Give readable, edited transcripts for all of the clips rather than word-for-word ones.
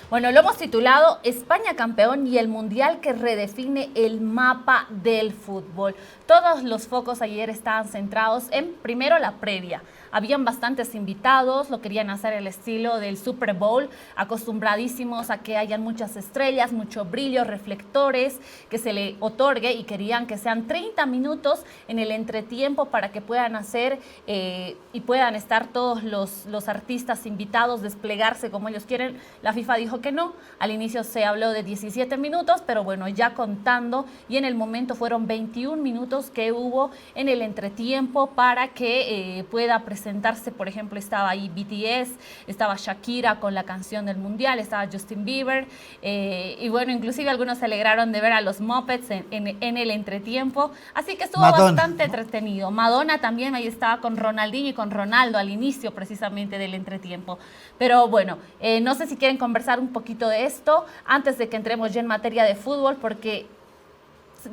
Bueno, lo hemos titulado España campeón y el mundial que redefine el mapa del fútbol. Todos los focos ayer estaban centrados en, primero, la previa. Habían bastantes invitados, lo querían hacer el estilo del Super Bowl, acostumbradísimos a que hayan muchas estrellas, mucho brillo, reflectores, que se le otorgue, y querían que sean 30 minutos en el entretiempo para que puedan hacer y puedan estar todos los artistas invitados, desplegarse como ellos quieren. La FIFA dijo que no, al inicio se habló de 17 minutos, pero bueno, ya contando, y en el momento fueron 21 minutos que hubo en el entretiempo para que pueda presentarse. Por ejemplo, estaba ahí BTS, estaba Shakira con la canción del mundial, estaba Justin Bieber, y bueno, inclusive algunos se alegraron de ver a los Muppets en el entretiempo, así que estuvo bastante entretenido. Madonna también ahí estaba con Ronaldinho y con Ronaldo al inicio precisamente del entretiempo. Pero bueno, no sé si quieren conversar un poquito de esto antes de que entremos ya en materia de fútbol, porque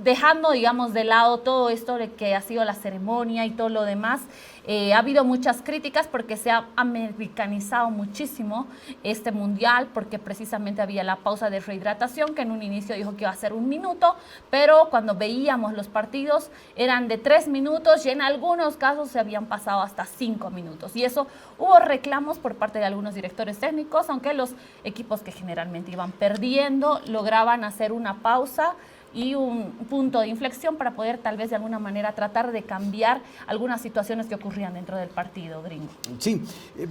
dejando, digamos, de lado todo esto de que ha sido la ceremonia y todo lo demás, ha habido muchas críticas porque se ha americanizado muchísimo este mundial, porque precisamente había la pausa de rehidratación, que en un inicio dijo que iba a ser 1 minuto, pero cuando veíamos los partidos eran de 3 minutos y en algunos casos se habían pasado hasta 5 minutos. Y eso hubo reclamos por parte de algunos directores técnicos, aunque los equipos que generalmente iban perdiendo lograban hacer una pausa y un punto de inflexión para poder tal vez de alguna manera tratar de cambiar algunas situaciones que ocurrían dentro del partido, Gringo. Sí,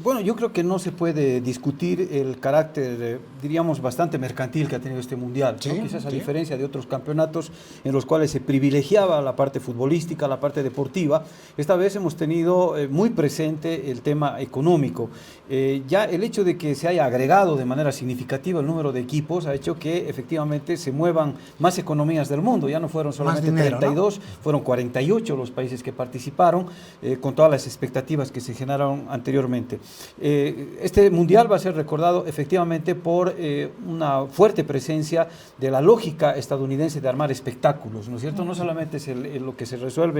bueno, yo creo que no se puede discutir el carácter, diríamos, bastante mercantil que ha tenido este mundial, sí, ¿no? Quizás a diferencia de otros campeonatos en los cuales se privilegiaba la parte futbolística, la parte deportiva, esta vez hemos tenido muy presente el tema económico. Ya el hecho de que se haya agregado de manera significativa el número de equipos ha hecho que efectivamente se muevan más economías del mundo. Ya no fueron solamente dinero, 32, ¿no? Fueron 48 los países que participaron, con todas las expectativas que se generaron anteriormente. Este mundial va a ser recordado efectivamente por una fuerte presencia de la lógica estadounidense de armar espectáculos, ¿no es cierto? No solamente es lo que se resuelve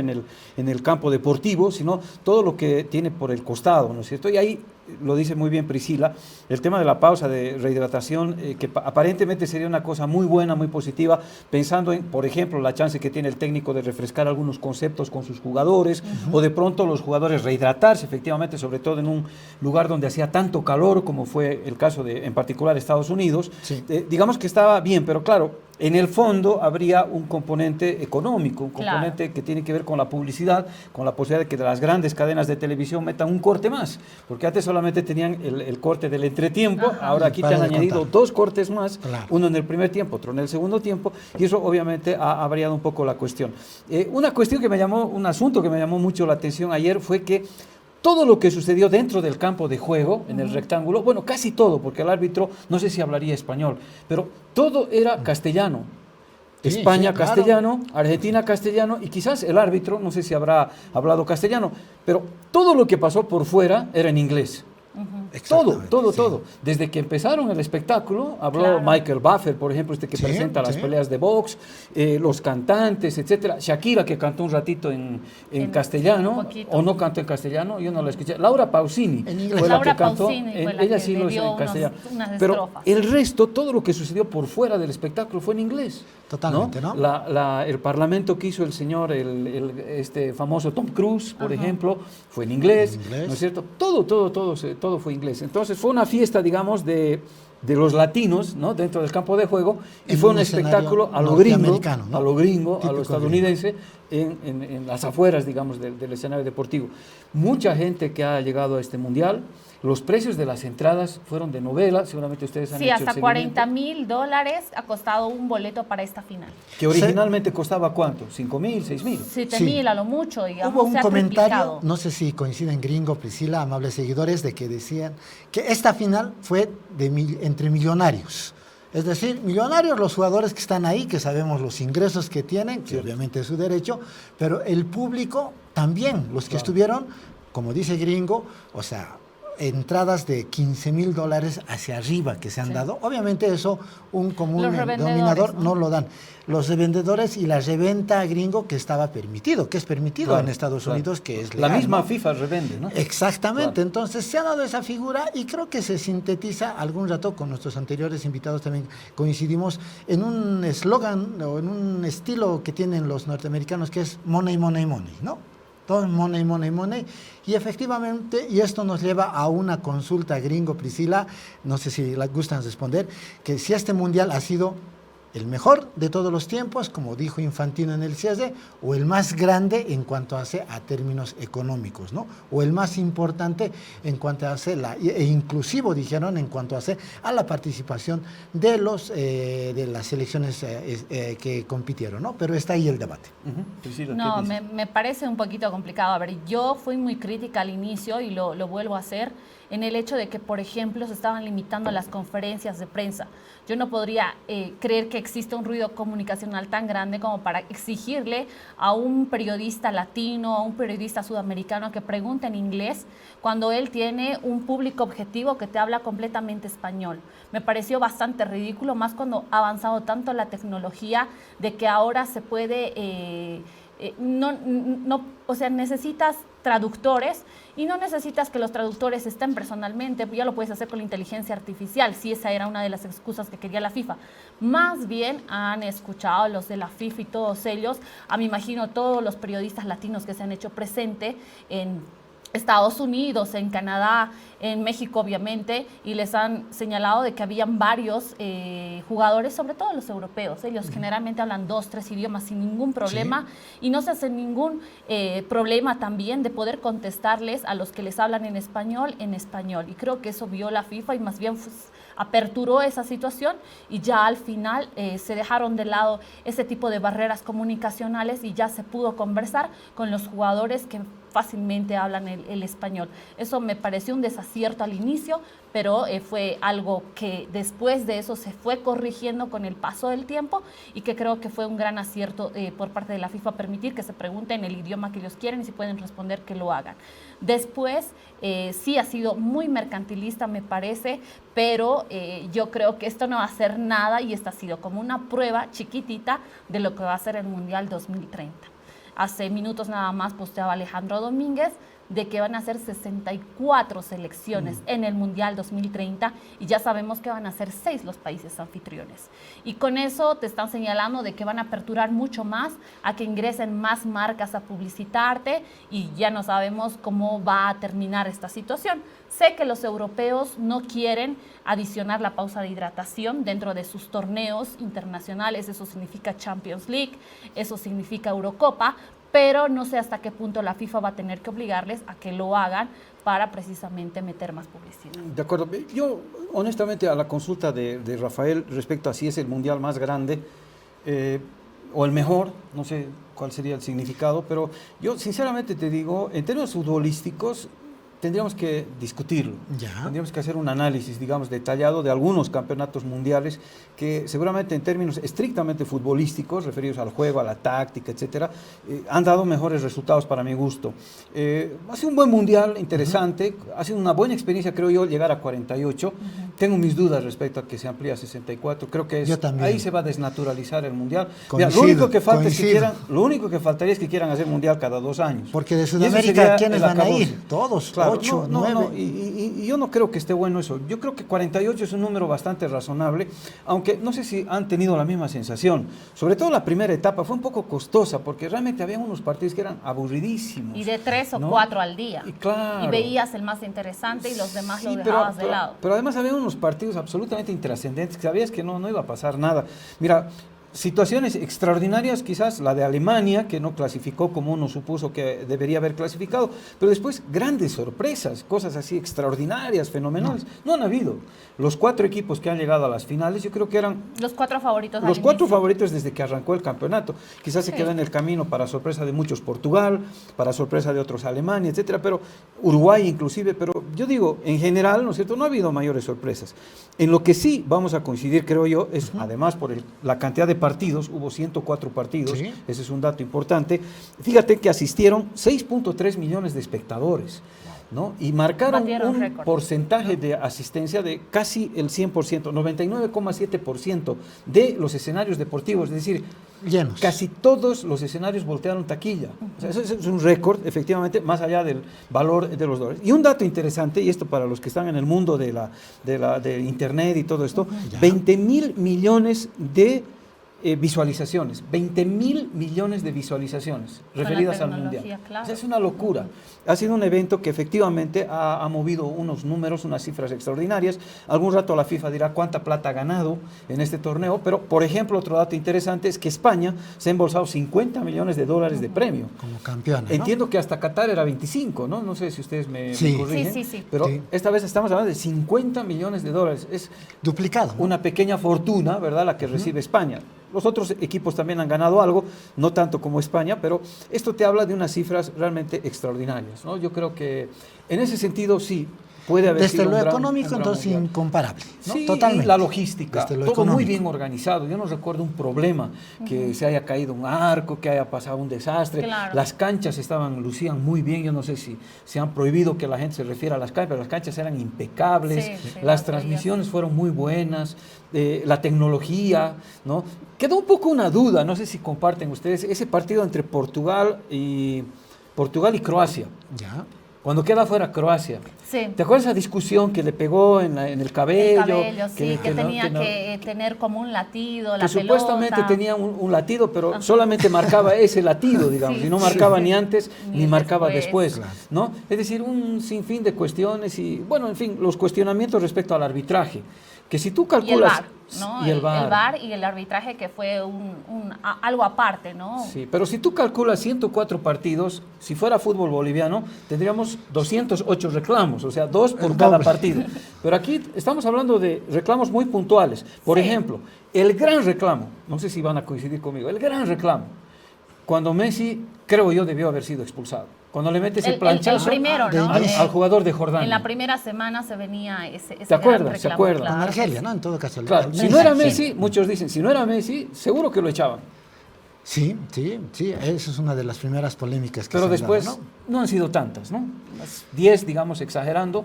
en el campo deportivo, sino todo lo que tiene por el costado, ¿no es cierto? Y ahí lo dice muy bien Priscila, el tema de la pausa de rehidratación, que aparentemente sería una cosa muy buena, muy positiva, pensando en, por ejemplo, la chance que tiene el técnico de refrescar algunos conceptos con sus jugadores, o de pronto los jugadores rehidratarse, efectivamente, sobre todo en un lugar donde hacía tanto calor, como fue el caso de, en particular, Estados Unidos. Sí. Digamos que estaba bien, pero claro, en el fondo habría un componente económico, un componente que tiene que ver con la publicidad, con la posibilidad de que las grandes cadenas de televisión metan un corte más, porque antes solamente tenían el corte del entretiempo. Ajá. Ahora aquí te han añadido 2 cortes más, uno en el primer tiempo, otro en el segundo tiempo, y eso obviamente ha variado un poco la cuestión. Un asunto que me llamó mucho la atención ayer fue que todo lo que sucedió dentro del campo de juego, en el rectángulo, bueno, casi todo, porque el árbitro no sé si hablaría español, pero todo era castellano. Sí, España, sí, claro. Castellano, Argentina castellano, y quizás el árbitro, no sé si habrá hablado castellano, pero todo lo que pasó por fuera era en inglés. Todo. Desde que empezaron el espectáculo, habló Michael Buffer, por ejemplo, que presenta las peleas de box, los cantantes, etcétera. Shakira, que cantó un ratito en castellano, o no cantó en castellano, yo no la escuché. Laura Pausini fue la que cantó, ella sí lo hizo en castellano. Pero el resto, todo lo que sucedió por fuera del espectáculo fue en inglés. Totalmente, ¿no? El parlamento que hizo el señor, este famoso Tom Cruise, por ejemplo, fue en inglés, ¿no es cierto? Todo fue inglés. Entonces fue una fiesta, digamos, de los latinos, ¿no? Dentro del campo de juego, y fue un espectáculo a lo gringo, ¿no? a lo estadounidense, en las afueras, digamos, del escenario deportivo. Mucha gente que ha llegado a este mundial. Los precios de las entradas fueron de novela, seguramente ustedes han hecho hasta $40,000 ha costado un boleto para esta final. Que originalmente costaba ¿cuánto? ¿5,000, 6,000? 7,000 a lo mucho, digamos. Hubo un comentario, no sé si coinciden Gringo, Priscila, amables seguidores, de que decían que esta final fue entre millonarios. Es decir, millonarios los jugadores que están ahí, que sabemos los ingresos que tienen, que obviamente es su derecho, pero el público también, los que estuvieron, como dice Gringo, o sea, entradas de $15,000 hacia arriba que se han dado. Obviamente eso un común denominador no lo dan. Los revendedores y la reventa gringo que estaba permitido, que es permitido en Estados Unidos, que es legal. La misma FIFA revende, ¿no? Exactamente. Entonces se ha dado esa figura y creo que se sintetiza algún rato con nuestros anteriores invitados también coincidimos en un eslogan o en un estilo que tienen los norteamericanos que es money, money, money, ¿no? Todo money, money, money. Y efectivamente, y esto nos lleva a una consulta gringo, Priscila, no sé si la gustan responder, que si este mundial ha sido el mejor de todos los tiempos, como dijo Infantino en el cierre, o el más grande en cuanto hace a términos económicos, ¿no? O el más importante en cuanto hace e inclusivo, dijeron, en cuanto hace a la participación de de las selecciones que compitieron, ¿no? Pero está ahí el debate. Priscila, no, me parece un poquito complicado. A ver, yo fui muy crítica al inicio y lo vuelvo a hacer en el hecho de que, por ejemplo, se estaban limitando las conferencias de prensa. Yo no podría creer que existe un ruido comunicacional tan grande como para exigirle a un periodista latino, a un periodista sudamericano que pregunte en inglés cuando él tiene un público objetivo que te habla completamente español. Me pareció bastante ridículo, más cuando ha avanzado tanto la tecnología de que ahora se puede... o sea, necesitas traductores y no necesitas que los traductores estén personalmente, ya lo puedes hacer con la inteligencia artificial, si esa era una de las excusas que quería la FIFA. Más bien han escuchado los de la FIFA y todos ellos, me imagino todos los periodistas latinos que se han hecho presente en Estados Unidos, en Canadá, en México obviamente, y les han señalado de que habían varios jugadores, sobre todo los europeos. Ellos generalmente hablan 2, 3 idiomas sin ningún problema y no se hace ningún problema también de poder contestarles a los que les hablan en español. Y creo que eso vio la FIFA y más bien aperturó esa situación y ya al final se dejaron de lado ese tipo de barreras comunicacionales y ya se pudo conversar con los jugadores que fácilmente hablan el español. Eso me pareció un desacierto al inicio, pero fue algo que después de eso se fue corrigiendo con el paso del tiempo y que creo que fue un gran acierto por parte de la FIFA permitir que se pregunten el idioma que ellos quieren y si pueden responder que lo hagan. Después sí ha sido muy mercantilista me parece, pero yo creo que esto no va a ser nada y esta ha sido como una prueba chiquitita de lo que va a ser el Mundial 2030. Hace minutos nada más posteaba Alejandro Domínguez de que van a ser 64 selecciones en el Mundial 2030 y ya sabemos que van a ser 6 los países anfitriones. Y con eso te están señalando de que van a aperturar mucho más a que ingresen más marcas a publicitarte y ya no sabemos cómo va a terminar esta situación. Sé que los europeos no quieren adicionar la pausa de hidratación dentro de sus torneos internacionales, eso significa Champions League, eso significa Eurocopa, pero no sé hasta qué punto la FIFA va a tener que obligarles a que lo hagan para precisamente meter más publicidad. De acuerdo. Yo, honestamente, a la consulta de Rafael respecto a si es el mundial más grande o el mejor, no sé cuál sería el significado, pero yo sinceramente te digo, en términos futbolísticos, tendríamos que discutirlo. Tendríamos que hacer un análisis, digamos, detallado de algunos campeonatos mundiales que seguramente en términos estrictamente futbolísticos, referidos al juego, a la táctica, etcétera, han dado mejores resultados para mi gusto. Ha sido un buen mundial, interesante, ha sido una buena experiencia, creo yo, llegar a 48. Tengo mis dudas respecto a que se amplíe a 64. Creo que ahí se va a desnaturalizar el mundial. Mira, lo único que falta es que faltaría es que quieran hacer mundial cada 2 años. Porque de Sudamérica, ¿quiénes van a ir? Todos. Claro, 8, no, 9. Y yo no creo que esté bueno eso. Yo creo que 48 es un número bastante razonable, aunque no sé si han tenido la misma sensación. Sobre todo la primera etapa fue un poco costosa, porque realmente había unos partidos que eran aburridísimos. Y de 3 o 4 al día. Y, claro, y veías el más interesante y los demás lo dejabas de lado. Pero además había unos partidos absolutamente intrascendentes, que sabías que no iba a pasar nada. Mira, situaciones extraordinarias, quizás la de Alemania, que no clasificó como uno supuso que debería haber clasificado, pero después grandes sorpresas, cosas así extraordinarias, fenomenales. No han habido. Los 4 equipos que han llegado a las finales, yo creo que eran los 4 favoritos. Los 4 favoritos desde que arrancó el campeonato. Quizás se queda en el camino para sorpresa de muchos Portugal, para sorpresa de otros Alemania, etcétera, pero Uruguay inclusive, pero yo digo, en general, ¿no es cierto?, no ha habido mayores sorpresas. En lo que sí vamos a coincidir, creo yo, es además por la cantidad de partidos, hubo 104 partidos, ese es un dato importante. Fíjate que asistieron 6.3 millones de espectadores. ¿no? Y marcaron Batieron un récord. porcentaje de asistencia de casi el 100%, 99,7% de los escenarios deportivos, es decir, Llenos. casi todos los escenarios voltearon taquilla. O sea, eso es un récord, efectivamente, más allá del valor de los dólares. Y un dato interesante, y esto para los que están en el mundo de Internet y todo esto, Ya. 20.000 millones de visualizaciones, 20.000 millones de visualizaciones Con la referidas al tecnología, Mundial. claro. O sea, es una locura. Ha sido un evento que efectivamente ha movido unos números, unas cifras extraordinarias. Algún rato la FIFA dirá cuánta plata ha ganado en este torneo, pero por ejemplo, otro dato interesante es que España se ha embolsado 50 millones de dólares de premio. Como campeona, ¿no? Entiendo que hasta Qatar era 25, ¿no? No sé si ustedes me Sí. corrigen, Sí. pero Sí. esta vez estamos hablando de 50 millones de dólares. Es Duplicado, ¿no? una pequeña fortuna, ¿verdad?, la que recibe España. Los otros equipos también han ganado algo, no tanto como España, pero esto te habla de unas cifras realmente extraordinarias, ¿no? Yo creo que en ese sentido sí puede haber Desde sido lo un gran- económico, un gran entonces mundial. incomparable, ¿no? Sí, Totalmente. y la logística, Desde lo todo muy económico. bien organizado. Yo no recuerdo un problema, que se haya caído un arco, que haya pasado un desastre. Claro. Las canchas lucían muy bien. Yo no sé si se han prohibido que la gente se refiera a las canchas, pero las canchas eran impecables. Sí, Las las transmisiones fueron muy buenas. La tecnología, ¿no? Quedó un poco una duda, no sé si comparten ustedes, ese partido entre Portugal y Croacia. Ya. Cuando queda fuera Croacia. Sí. ¿Te acuerdas esa discusión que le pegó en el cabello? El cabello, sí, que no- tenía no- que tener como un latido, que la supuestamente pelota. tenía un latido, pero solamente marcaba ese latido, digamos, Sí, y no sí, marcaba sí. ni antes Ni ni marcaba después. después, ¿no? Es decir, un sinfín de cuestiones y, bueno, en fin, los cuestionamientos respecto al arbitraje, que si tú Y el calculas... VAR, ¿no? Y el VAR. El VAR y el arbitraje que fue algo aparte, ¿no? Sí, pero si tú calculas 104 partidos, si fuera fútbol boliviano, tendríamos 208 reclamos, o sea, 2 por El cada doble. partido. Pero aquí estamos hablando de reclamos muy puntuales. Por Sí. ejemplo, el gran reclamo, no sé si van a coincidir conmigo, el gran reclamo, cuando Messi, creo yo, debió haber sido expulsado. Cuando le mete ese El planchazo primero, de ¿no? inicio. al jugador de Jordania. En la primera semana se venía ese ¿Te acuerdas? gran ¿Se reclamo, acuerdan? Con claro. Argelia, ¿no? En todo caso. Claro, el si no era sí. Messi, muchos dicen, si no era Messi, seguro que lo echaban. Sí, esa es una de las primeras polémicas que Pero se han dado, después no han sido tantas, ¿no? Unas 10, digamos, exagerando.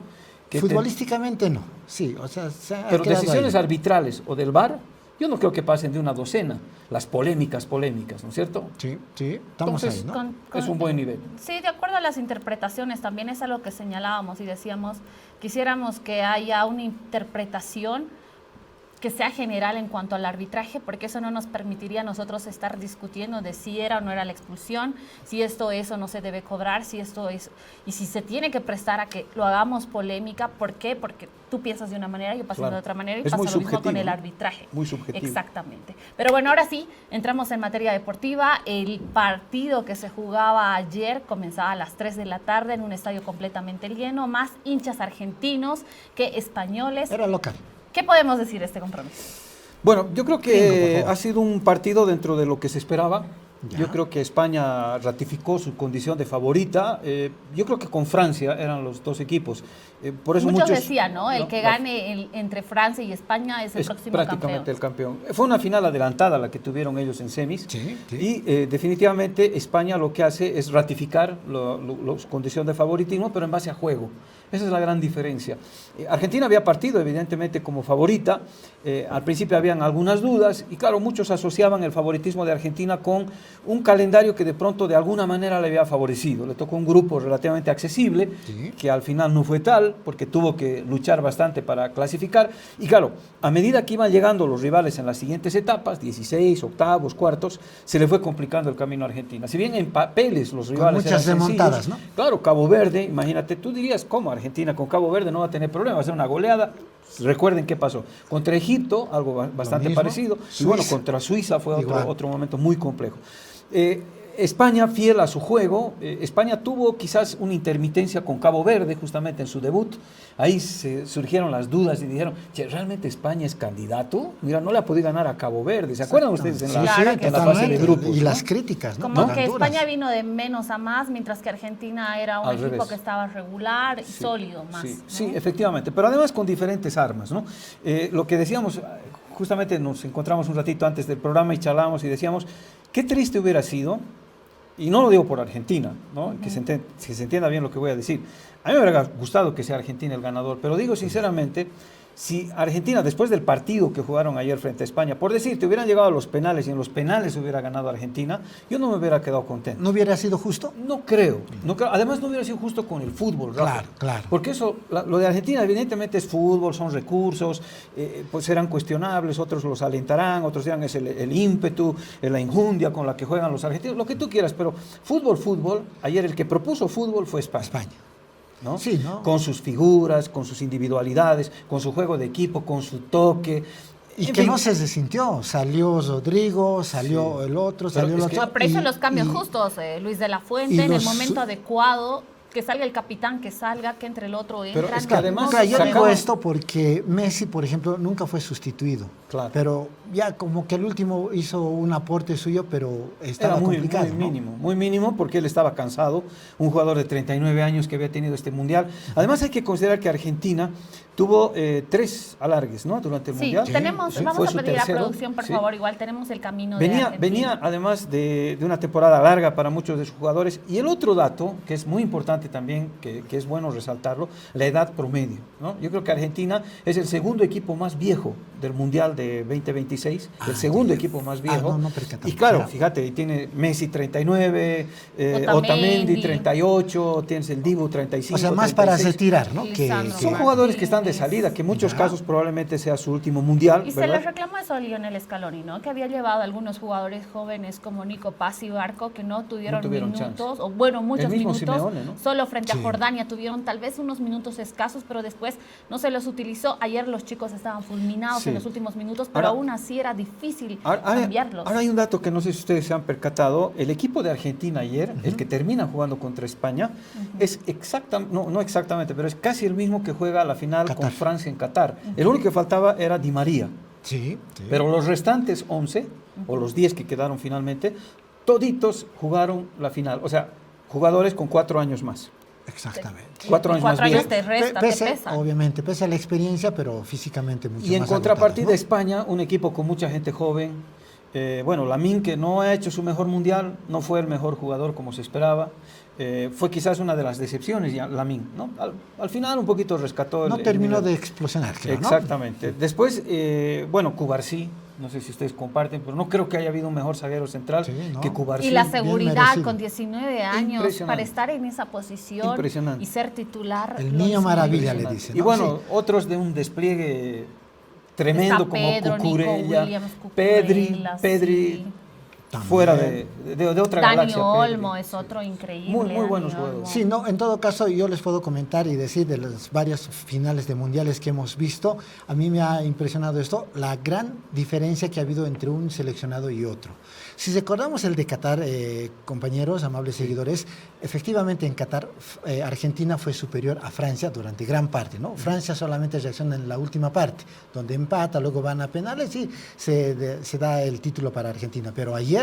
que te- Futbolísticamente no, sí, o sea, se ha Pero quedado decisiones ahí. arbitrales o del VAR, yo no creo que pasen de una docena, las polémicas, ¿no es cierto? Sí, estamos Entonces, ahí, ¿no? Es un buen nivel. Sí, de acuerdo a las interpretaciones, también es algo que señalábamos y decíamos, quisiéramos que haya una interpretación que sea general en cuanto al arbitraje, porque eso no nos permitiría a nosotros estar discutiendo de si era o no era la expulsión, si esto eso no se debe cobrar, si esto es, y si se tiene que prestar a que lo hagamos polémica. ¿Por qué? Porque tú piensas de una manera, yo pienso Claro. de otra manera y Es pasa muy lo mismo con subjetivo, el ¿no? arbitraje. Muy subjetivo. Exactamente. Pero bueno, ahora sí, entramos en materia deportiva. El partido que se jugaba ayer comenzaba a las 3 de la tarde en un estadio completamente lleno, más hinchas argentinos que españoles. Era local. ¿Qué podemos decir de este compromiso? Bueno, yo creo Gringo, por que favor. ha sido un partido dentro de lo que se esperaba. Ya. Yo creo que España ratificó su condición de favorita. Yo creo que con Francia eran los dos equipos. Por eso Muchos muchos decían, ¿no? El que gane entre Francia y España es el próximo prácticamente campeón. el campeón. Fue una final adelantada la que tuvieron ellos en semis. Sí. Y definitivamente España lo que hace es ratificar su condición de favoritismo, pero en base a juego. Esa es la gran diferencia. Argentina había partido evidentemente como favorita. Al principio habían algunas dudas y claro, muchos asociaban el favoritismo de Argentina con un calendario que de pronto de alguna manera le había favorecido. Le tocó un grupo relativamente accesible, Sí. que al final no fue tal, porque tuvo que luchar bastante para clasificar. Y claro, a medida que iban llegando los rivales en las siguientes etapas, 16, octavos, cuartos, se le fue complicando el camino a Argentina. Si bien en papeles los rivales muchas eran remontadas, sencillos, ¿no? claro, Cabo Verde, imagínate, tú dirías, ¿cómo Argentina con Cabo Verde no va a tener problemas? Va a ser una goleada. Recuerden qué pasó. Contra Egipto, algo bastante mismo. parecido. Y Suiza. bueno, contra Suiza fue Igual. otro momento muy complejo. España, fiel a su juego, España tuvo quizás una intermitencia con Cabo Verde justamente en su debut. Ahí surgieron las dudas y dijeron, che, ¿realmente España es candidato? Mira, no le ha podido ganar a Cabo Verde. ¿Se acuerdan ustedes en la, Claro que en la sí. fase de totalmente. grupos? Y ¿no? las críticas, ¿no? Como Tan que duras. España vino de menos a más, mientras que Argentina era un Al equipo revés. que estaba regular y Sí, sólido más. Sí, ¿no? sí, efectivamente, pero además con diferentes armas, ¿no? Lo que decíamos, justamente nos encontramos un ratito antes del programa y charlábamos y decíamos, qué triste hubiera sido y no lo digo por Argentina, ¿no? Que se entienda bien lo que voy a decir. A mí me hubiera gustado que sea Argentina el ganador, pero digo sinceramente, si Argentina, después del partido que jugaron ayer frente a España, por decirte, hubieran llegado a los penales y en los penales hubiera ganado Argentina, yo no me hubiera quedado contento. ¿No hubiera sido justo? No creo. Además, no hubiera sido justo con el fútbol, Rafa. Claro, claro. Porque eso, lo de Argentina, evidentemente es fútbol, son recursos, pues serán cuestionables, otros los alentarán, otros dirán es el ímpetu, la injundia con la que juegan los argentinos, lo que tú quieras, pero fútbol, ayer el que propuso fútbol fue España. ¿No? Sí, ¿no? Con sus figuras, con sus individualidades, con su juego de equipo, con su toque. Y que no se sintió. Salió Rodrigo, salió el otro, salió el otro. Aprecio los cambios justos, Luis de la Fuente, en el momento adecuado. Que salga el capitán, que salga, que entre el otro entra. Pero es que además... yo digo esto porque Messi, por ejemplo, nunca fue sustituido. Claro. Pero ya como que el último hizo un aporte suyo, pero estaba era muy, complicado. Muy mínimo, porque él estaba cansado. Un jugador de 39 años que había tenido este Mundial. Además hay que considerar que Argentina tuvo 3 alargues, ¿no? Durante el Mundial. Vamos a pedir a producción, por favor, igual tenemos el camino de Argentina. Venía además de una temporada larga para muchos de sus jugadores. Y el otro dato, que es muy importante también, que es bueno resaltarlo, la edad promedio, ¿no? Yo creo que Argentina es el segundo equipo más viejo del Mundial de 2026, el segundo equipo más viejo. Y claro, fíjate, tiene Messi 39, Otamendi 38, tienes el Dibu 35. O sea, más 36. para retirar, ¿no? Son jugadores que están de salida, que en muchos casos probablemente sea su último Mundial. Y ¿verdad? se les reclamó eso a Lionel Scaloni, ¿no? Que había llevado a algunos jugadores jóvenes como Nico Paz y Barco que no tuvieron minutos, chance. O bueno, muchos minutos. Simeone, ¿no? Solo frente a Jordania tuvieron tal vez unos minutos escasos, pero después no se los utilizó. Ayer los chicos estaban fulminados en los últimos minutos, pero aún así era difícil cambiarlos. Ahora hay un dato que no sé si ustedes se han percatado. El equipo de Argentina ayer, el que termina jugando contra España, es no exactamente, pero es casi el mismo que juega la final con Francia en Qatar. El único que faltaba era Di María. Sí. Pero los restantes 11, o los 10 que quedaron finalmente, toditos jugaron la final. O sea, jugadores con 4 años más. Exactamente. 4 años más. 4 años te resta, te pesa. Obviamente, pese a la experiencia, pero físicamente mucho más. Y en contrapartida, ¿no? España, un equipo con mucha gente joven. Lamine, que no ha hecho su mejor mundial, no fue el mejor jugador como se esperaba. Fue quizás una de las decepciones, Lamine, ¿no? Al final un poquito rescató. No terminó de explosionar, creo, ¿no? Exactamente. Después, Cubarsí, no sé si ustedes comparten, pero no creo que haya habido un mejor zaguero central que Cubarsí. Y la seguridad con 19 años para estar en esa posición y ser titular. El niño maravilla, le dicen, ¿no? Y bueno, otros de un despliegue tremendo como Cucurella, Pedri, fuera de otra galaxia. Dani Olmo es otro increíble. Muy buenos jugadores. Sí, no, en todo caso yo les puedo comentar y decir de las varias finales de mundiales que hemos visto, a mí me ha impresionado esto, la gran diferencia que ha habido entre un seleccionado y otro. Si recordamos el de Qatar, compañeros, amables seguidores, efectivamente en Qatar Argentina fue superior a Francia durante gran parte, ¿no? Francia solamente reacciona en la última parte, donde empata, luego van a penales y se da el título para Argentina. Pero ayer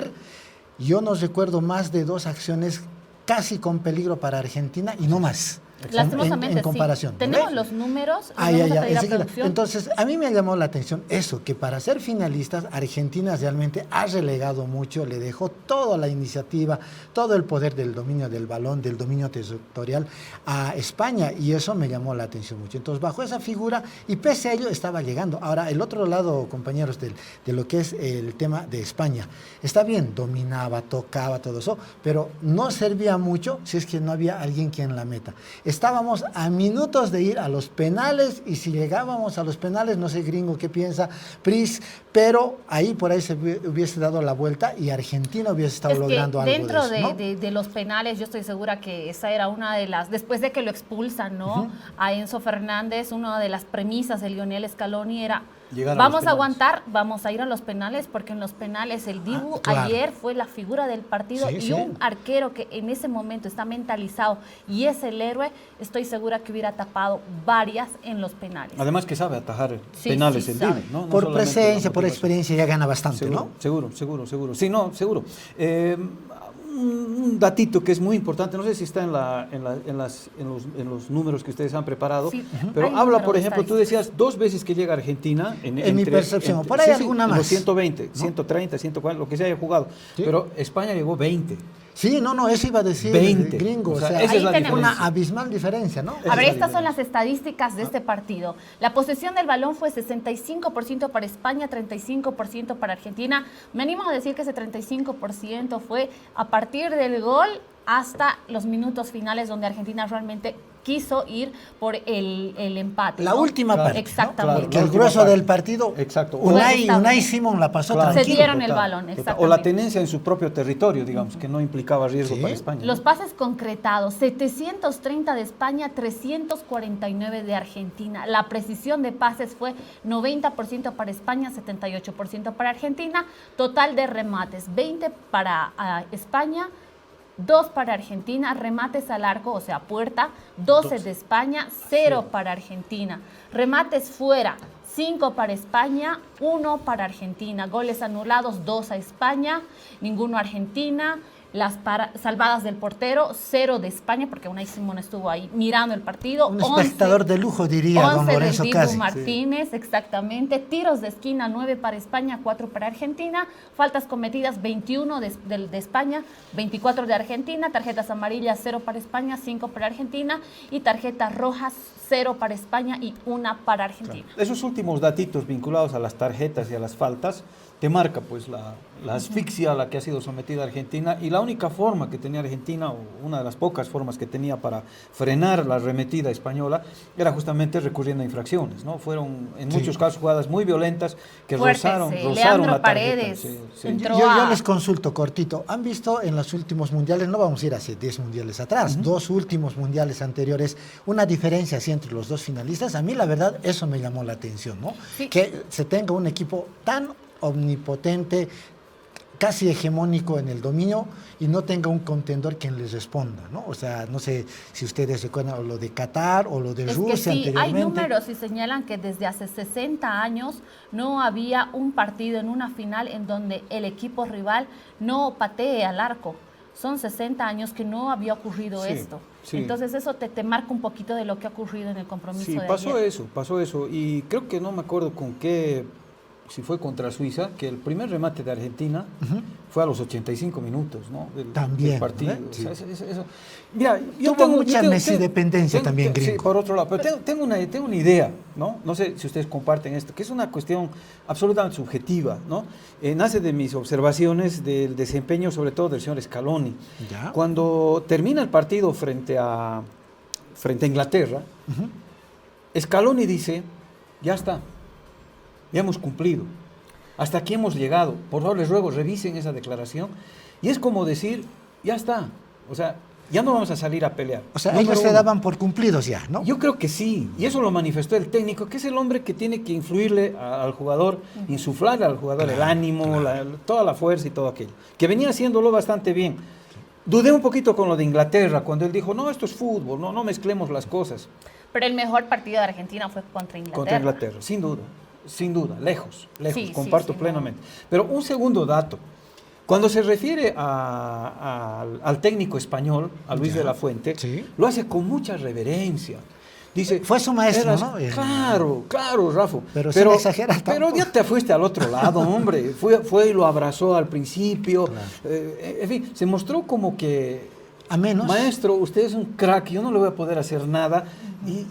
yo no recuerdo más de 2 acciones casi con peligro para Argentina y no más. Lastimosamente, en comparación. sí. Tenemos los números. Vamos a pedir a producción. Entonces, a mí me ha llamado la atención eso, que para ser finalistas, Argentina realmente ha relegado mucho, le dejó toda la iniciativa, todo el poder del dominio del balón, del dominio territorial a España, y eso me llamó la atención mucho. Entonces, bajo esa figura, y pese a ello, estaba llegando. Ahora, el otro lado, compañeros, de lo que es el tema de España, está bien, dominaba, tocaba, todo eso, pero no servía mucho si es que no había alguien quien la meta. Estábamos a minutos de ir a los penales y si llegábamos a los penales, no sé gringo qué piensa, Pris, pero ahí por ahí se hubiese dado la vuelta y Argentina hubiese estado logrando algo dentro de eso, ¿no? de los penales, yo estoy segura que esa era una de las, después de que lo expulsan, ¿no? A Enzo Fernández, una de las premisas de Lionel Scaloni era vamos a aguantar, vamos a ir a los penales, porque en los penales el Dibu ayer fue la figura del partido un arquero que en ese momento está mentalizado y es el héroe, estoy segura que hubiera tapado varias en los penales. Además que sabe atajar penales el Dibu, ¿no? Por presencia, por experiencia ya gana bastante, seguro, ¿no? Seguro. Sí, no, seguro. Un datito que es muy importante, no sé si está en los números que ustedes han preparado, pero habla, por ejemplo, tú decías 2 veces que llega Argentina. En mi percepción, por ahí alguna más. Los 120, ¿no? 130, 140, lo que se haya jugado, pero España llegó 20. Sí, no, eso iba a decir 20. Gringo. O sea, esa esa es la Ahí tenemos diferencia. una abismal diferencia, ¿no? A ver, es la estas son diferencia. las estadísticas de este partido. La posesión del balón fue 65% para España, 35% para Argentina. Me animo a decir que ese 35% fue a partir del gol hasta los minutos finales donde Argentina realmente quiso ir por el empate. La ¿no? última Claro, parte. Exactamente. Claro, Que el última grueso parte. del partido, Exacto. Unai Simón la pasó Claro. tranquilo. Se dieron el Total, balón, total. exactamente. O la tenencia en su propio territorio, digamos, que no implicaba riesgo Sí. para España. Los ¿no? pases concretados, 730 de España, 349 de Argentina. La precisión de pases fue 90% para España, 78% para Argentina. Total de remates, 20 para España, 2 para Argentina. Remates al arco, o sea, puerta, 12 de España, 0 para Argentina. Remates fuera, 5 para España, 1 para Argentina. Goles anulados, 2 a España, ninguno a Argentina. Las salvadas del portero, 0 de España, porque Unai Simón estuvo ahí mirando el partido. Un espectador de lujo, diría don 11 Lorenzo del Dibu Casi. Martínez, exactamente. Tiros de esquina, 9 para España, 4 para Argentina. Faltas cometidas, 21 de España, 24 de Argentina. Tarjetas amarillas, 0 para España, 5 para Argentina. Y tarjetas rojas, 0 para España y 1 para Argentina. Esos últimos datitos vinculados a las tarjetas y a las faltas te marca pues la asfixia a la que ha sido sometida Argentina, y la única forma que tenía Argentina, o una de las pocas formas que tenía para frenar la arremetida española, era justamente recurriendo a infracciones, ¿no? Fueron en muchos casos jugadas muy violentas que Fuertes, rozaron Leandro la tarjeta. Paredes Sí. entró Yo a... les consulto cortito. ¿Han visto en los últimos mundiales, no vamos a ir hace 10 mundiales atrás, 2 últimos mundiales anteriores, una diferencia así entre los dos finalistas? A mí la verdad eso me llamó la atención, ¿no? Sí. Que se tenga un equipo tan omnipotente, casi hegemónico en el dominio, y no tenga un contendor quien les responda, ¿no? O sea, no sé si ustedes recuerdan o lo de Qatar o lo de Es que Rusia sí, hay anteriormente. números y señalan que desde hace 60 años no había un partido en una final en donde el equipo rival no patee al arco. Son 60 años que no había ocurrido Sí, esto. sí. Entonces eso te marca un poquito de lo que ha ocurrido en el compromiso Sí, de pasó ayer. eso, y creo que no me acuerdo con qué, si fue contra Suiza, que el primer remate de Argentina fue a los 85 minutos, ¿no? También, del partido. ¿verdad? Sí. O sea, eso. Mira, Tuvo mucha Messi-dependencia también, sí, Gringo. por otro lado, pero tengo una idea, ¿no? No sé si ustedes comparten esto, que es una cuestión absolutamente subjetiva, ¿no? Nace de mis observaciones del desempeño, sobre todo del señor Scaloni. Ya. Cuando termina el partido frente a Inglaterra, Scaloni dice, ya está, ya hemos cumplido, hasta aquí hemos llegado, por favor les ruego, revisen esa declaración, y es como decir, ya está, o sea, ya no vamos a salir a pelear. O sea, Número ellos se uno. daban por cumplidos ya, ¿no? Yo creo que sí, y eso lo manifestó el técnico, que es el hombre que tiene que influirle al jugador, insuflarle al jugador el ánimo, toda la fuerza y todo aquello, que venía haciéndolo bastante bien. Dudé un poquito con lo de Inglaterra, cuando él dijo, no, esto es fútbol, no mezclemos las cosas. Pero el mejor partido de Argentina fue contra Inglaterra. Contra Inglaterra, sin duda, lejos, Sí, comparto sí, plenamente. Pero un segundo dato, cuando se refiere al técnico español, a Luis Ya, de la Fuente, sí. lo hace con mucha reverencia. Dice, Fue su maestro, eras- ¿no? Claro, Rafa. Pero sin exagerar Pero tampoco. ya te fuiste al otro lado, hombre. Fue y lo abrazó al principio. Claro. En fin, se mostró como que, A menos. maestro, usted es un crack, yo no le voy a poder hacer nada.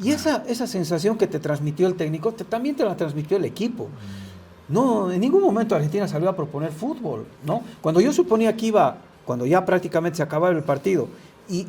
Y esa sensación que te transmitió el técnico, también te la transmitió el equipo. No, en ningún momento Argentina salió a proponer fútbol, ¿no? Cuando yo suponía que cuando ya prácticamente se acababa el partido, y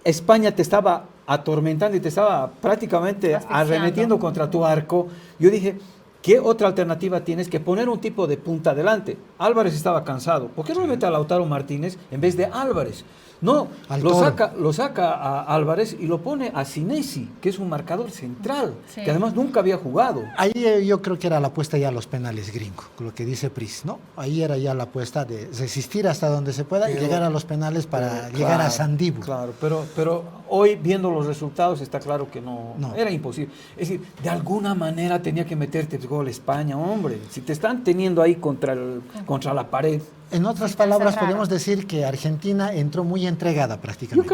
España te estaba atormentando y te estaba prácticamente Asfixiando. arremetiendo contra tu arco, yo dije, ¿qué otra alternativa tienes que poner un tipo de punta adelante? Álvarez estaba cansado. ¿Por qué no le mete a Lautaro Martínez en vez de Álvarez? No, Al lo Toro. saca a Álvarez y lo pone a Sinesi, que es un marcador central, Sí. que además nunca había jugado. Ahí yo creo que era la apuesta ya a los penales, Gringo, con lo que dice Pris, ¿no? Ahí era ya la apuesta de resistir hasta donde se pueda y Pero- llegar a los penales para Pero, llegar a claro, Sandibu. Claro, pero hoy viendo los resultados está claro que no, No. era imposible. Es decir, de alguna manera tenía que meterte gol España, hombre. Si te están teniendo ahí contra la pared. En otras palabras, podemos decir que Argentina entró muy entregada prácticamente. Yo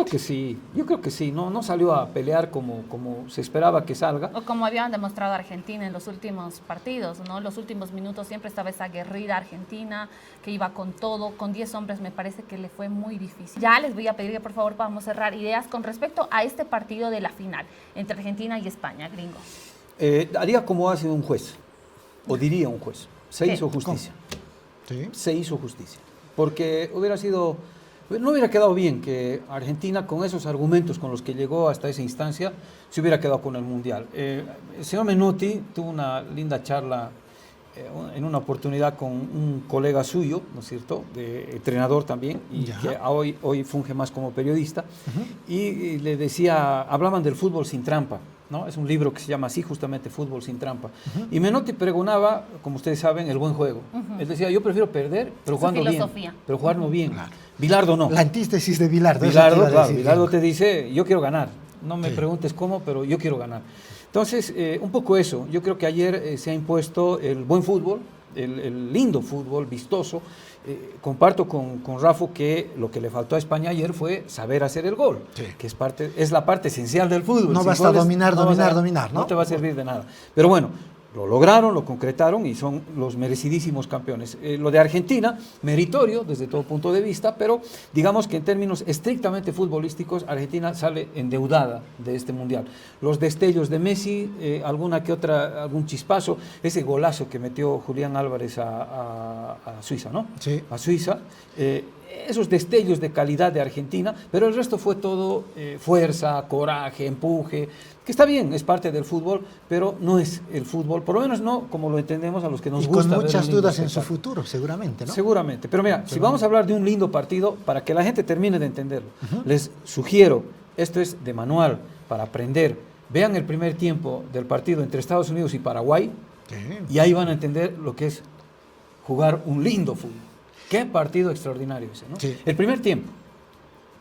creo que sí. No salió a pelear como se esperaba que salga. O como habían demostrado Argentina en los últimos partidos, ¿no? Los últimos minutos siempre estaba esa aguerrida Argentina que iba con todo, con 10 hombres me parece que le fue muy difícil. Ya les voy a pedir que por favor podamos cerrar ideas con respecto a este partido de la final entre Argentina y España, gringo. Haría como hace un juez, o diría un juez, se hizo justicia. ¿Sí? Se hizo justicia, porque no hubiera quedado bien que Argentina, con esos argumentos con los que llegó hasta esa instancia, se hubiera quedado con el Mundial. El señor Menotti tuvo una linda charla en una oportunidad con un colega suyo, ¿no es cierto?, de entrenador también, y que hoy funge más como periodista, y le decía, hablaban del fútbol sin trampa, ¿no? Es un libro que se llama así, justamente, Fútbol sin trampa. Y Menotti pregonaba, como ustedes saben, el buen juego. Él decía, yo prefiero perder, pero jugando bien. Pero jugando bien. Claro. Bilardo no. La antítesis de Bilardo. Bilardo te dice, yo quiero ganar. No me preguntes cómo, pero yo quiero ganar. Entonces, un poco eso. Yo creo que ayer se ha impuesto el buen fútbol, el lindo fútbol, vistoso. Comparto con Rafa que lo que le faltó a España ayer fue saber hacer el gol, que es la parte esencial del fútbol. No basta dominar, ¿no? No te va a servir de nada. Pero bueno, lo lograron, lo concretaron y son los merecidísimos campeones. Lo de Argentina, meritorio desde todo punto de vista, pero digamos que en términos estrictamente futbolísticos, Argentina sale endeudada de este Mundial. Los destellos de Messi, algún chispazo, ese golazo que metió Julián Álvarez a Suiza, ¿no? Sí. A Suiza. Esos destellos de calidad de Argentina, pero el resto fue todo fuerza, coraje, empuje, que está bien, es parte del fútbol, pero no es el fútbol, por lo menos no como lo entendemos a los que nos gusta. Y con muchas dudas en su futuro, seguramente, ¿no? Seguramente, pero mira, si vamos a hablar de un lindo partido, para que la gente termine de entenderlo, les sugiero, esto es de manual, para aprender, vean el primer tiempo del partido entre Estados Unidos y Paraguay, y ahí van a entender lo que es jugar un lindo fútbol. Qué partido extraordinario ese, ¿no? Sí. El primer tiempo.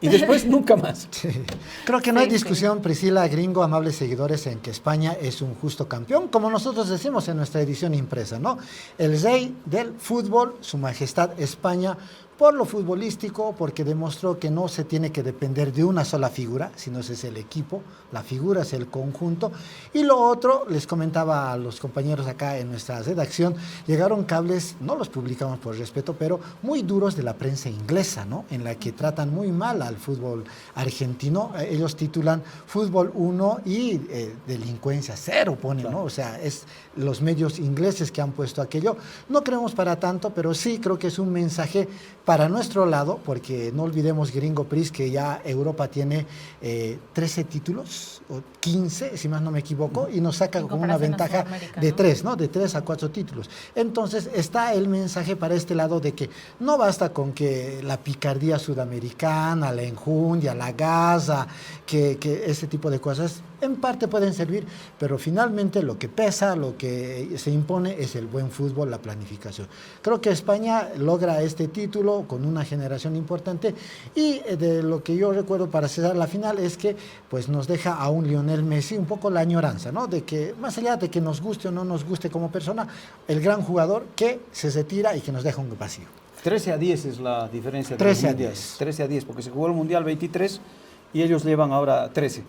Y después nunca más. Sí. Creo que no hay discusión, Priscila, gringo, amables seguidores, en que España es un justo campeón, como nosotros decimos en nuestra edición impresa, ¿no? El rey del fútbol, su majestad España, por lo futbolístico, porque demostró que no se tiene que depender de una sola figura, sino es el equipo, la figura es el conjunto. Y lo otro, les comentaba a los compañeros acá en nuestra redacción, llegaron cables, no los publicamos por respeto, pero muy duros de la prensa inglesa, ¿no? En la que tratan muy mal al fútbol argentino. Ellos titulan Fútbol 1 y delincuencia 0, ponen, ¿no? O sea, es los medios ingleses que han puesto aquello. No creemos para tanto, pero sí creo que es un mensaje para nuestro lado, porque no olvidemos, gringo Pris, que ya Europa tiene 13 títulos, o 15, si más no me equivoco, y nos saca como una ventaja de 3, ¿no? De 3 a 4 títulos. Entonces, está el mensaje para este lado de que no basta con que la picardía sudamericana, la enjundia, la gaza, que ese tipo de cosas en parte pueden servir, pero finalmente lo que pesa, lo que se impone es el buen fútbol, la planificación. Creo que España logra este título con una generación importante, y de lo que yo recuerdo para cerrar la final es que pues nos deja a un Lionel Messi un poco la añoranza, ¿no? De que más allá de que nos guste o no nos guste como persona, el gran jugador que se retira y que nos deja un vacío. 13-10 es la diferencia. 13-10. 13-10, porque se jugó el Mundial 23 y ellos llevan ahora 13.